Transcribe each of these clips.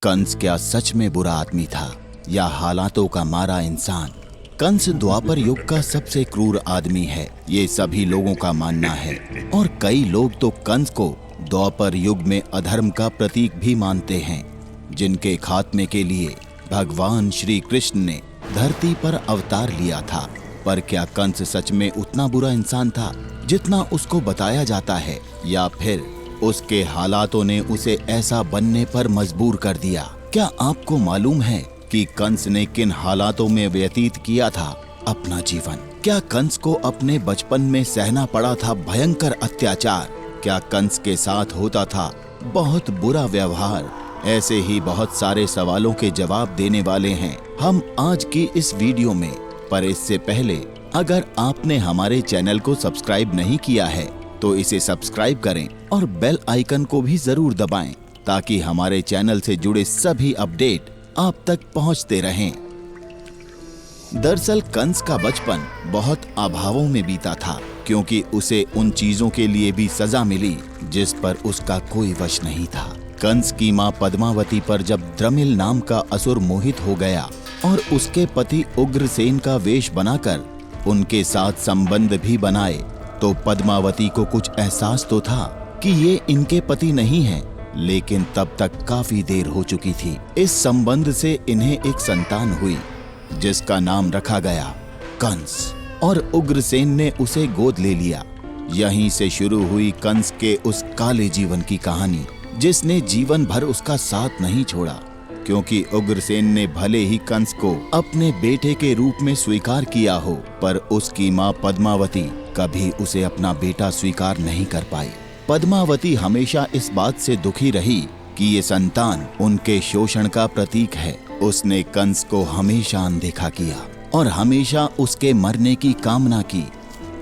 कंस क्या सच में बुरा आदमी था या हालातों का मारा इंसान? कंस द्वापर युग का सबसे क्रूर आदमी है, ये सभी लोगों का मानना है। और कई लोग तो कंस को द्वापर युग में अधर्म का प्रतीक भी मानते हैं, जिनके खात्मे के लिए भगवान श्री कृष्ण ने धरती पर अवतार लिया था। पर क्या कंस सच में उतना बुरा इंसान था जितना उसको बताया जाता है, या फिर उसके हालातों ने उसे ऐसा बनने पर मजबूर कर दिया? क्या आपको मालूम है कि कंस ने किन हालातों में व्यतीत किया था अपना जीवन? क्या कंस को अपने बचपन में सहना पड़ा था भयंकर अत्याचार? क्या कंस के साथ होता था बहुत बुरा व्यवहार? ऐसे ही बहुत सारे सवालों के जवाब देने वाले हैं हम आज की इस वीडियो में। पर इससे पहले अगर आपने हमारे चैनल को सब्सक्राइब नहीं किया है तो इसे सब्सक्राइब करें और बेल आइकन को भी जरूर दबाएं, ताकि हमारे चैनल से जुड़े सभी अपडेट आप तक पहुंचते रहें। दरअसल कंस का बचपन बहुत अभावों में बीता था, क्योंकि उसे उन चीजों के लिए भी सजा मिली जिस पर उसका कोई वश नहीं था। कंस की मां पद्मावती पर जब द्रमिल नाम का असुर मोहित हो गया और उसके पति उग्रसेन का वेश बनाकर उनके साथ संबंध भी बनाए, तो पद्मावती को कुछ एहसास तो था कि ये इनके पति नहीं हैं, लेकिन तब तक काफी देर हो चुकी थी। इस संबंध से इन्हें एक संतान हुई जिसका नाम रखा गया कंस, और उग्रसेन ने उसे गोद ले लिया। यहीं से शुरू हुई कंस के उस काले जीवन की कहानी, जिसने जीवन भर उसका साथ नहीं छोड़ा। क्योंकि उग्रसेन ने भले ही कंस को अपने बेटे के रूप में स्वीकार किया हो, पर उसकी मां पद्मावती कभी उसे अपना बेटा स्वीकार नहीं कर पाई। पद्मावती हमेशा इस बात से दुखी रही कि ये संतान उनके शोषण का प्रतीक है। उसने कंस को हमेशा अनदेखा किया और हमेशा उसके मरने की कामना की।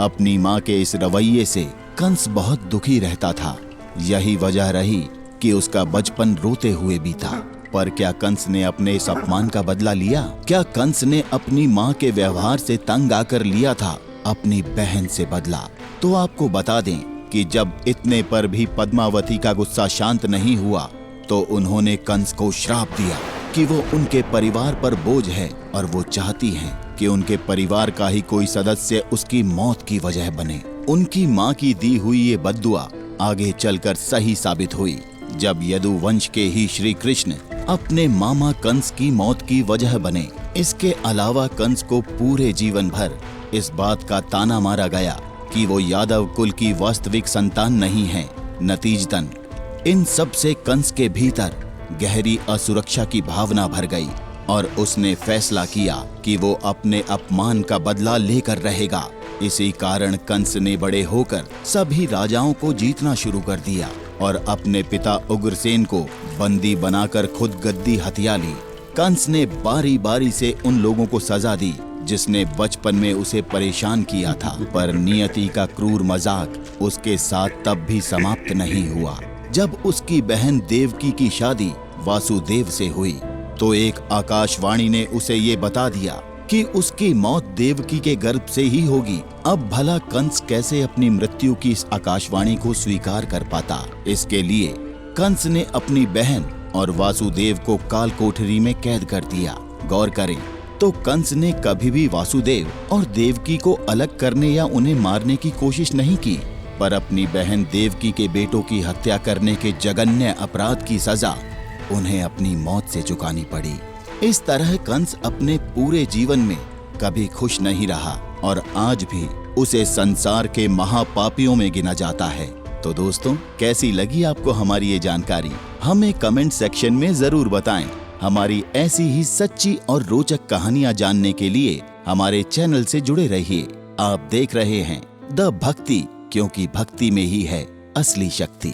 अपनी मां के इस रवैये से कंस बहुत दुखी रहता था। यही वजह रही कि उसका बचपन रोते हुए बीता। पर क्या कंस ने अपने इस अपमान का बदला लिया? क्या कंस ने अपनी मां के व्यवहार से तंग आकर लिया था अपनी बहन से बदला? तो आपको बता दें कि जब इतने पर भी पद्मावती का गुस्सा शांत नहीं हुआ, तो उन्होंने कंस को श्राप दिया कि वो उनके परिवार पर बोझ है और वो चाहती हैं कि उनके परिवार का ही कोई सदस्य उसकी मौत की वजह बने। उनकी मां की दी हुई ये बद्दुआ आगे चलकर सही साबित हुई, जब यदुवंश के ही श्री कृष्ण अपने मामा कंस की मौत की वजह बने। इसके अलावा कंस को पूरे जीवन भर इस बात का ताना मारा गया कि वो यादव कुल की वास्तविक संतान नहीं है। नतीजतन इन सब से कंस के भीतर गहरी असुरक्षा की भावना भर गई और उसने फैसला किया कि वो अपने अपमान का बदला लेकर रहेगा। इसी कारण कंस ने बड़े होकर सभी राजाओं को जीतना शुरू कर दिया और अपने पिता उग्रसेन को बंदी बनाकर खुद गद्दी हथिया ली। कंस ने बारी बारी से उन लोगों को सजा दी जिसने बचपन में उसे परेशान किया था, पर नियति का क्रूर मजाक उसके साथ तब भी समाप्त नहीं हुआ। जब उसकी बहन देवकी की शादी वासुदेव से हुई, तो एक आकाशवाणी ने उसे ये बता दिया कि उसकी मौत देवकी के गर्भ से ही होगी। अब भला कंस कैसे अपनी मृत्यु की इस आकाशवाणी को स्वीकार कर पाता? इसके लिए कंस ने अपनी बहन और वासुदेव को काल कोठरी में कैद कर दिया। गौर करें तो कंस ने कभी भी वासुदेव और देवकी को अलग करने या उन्हें मारने की कोशिश नहीं की, पर अपनी बहन देवकी के बेटों की हत्या करने के जघन्य अपराध की सजा उन्हें अपनी मौत से चुकानी पड़ी। इस तरह कंस अपने पूरे जीवन में कभी खुश नहीं रहा और आज भी उसे संसार के महापापियों में गिना जाता है। तो दोस्तों, कैसी लगी आपको हमारी ये जानकारी? हमें कमेंट सेक्शन में जरूर बताएं। हमारी ऐसी ही सच्ची और रोचक कहानियां जानने के लिए हमारे चैनल से जुड़े रहिए। आप देख रहे हैं द भक्ति, क्योंकि भक्ति में ही है असली शक्ति।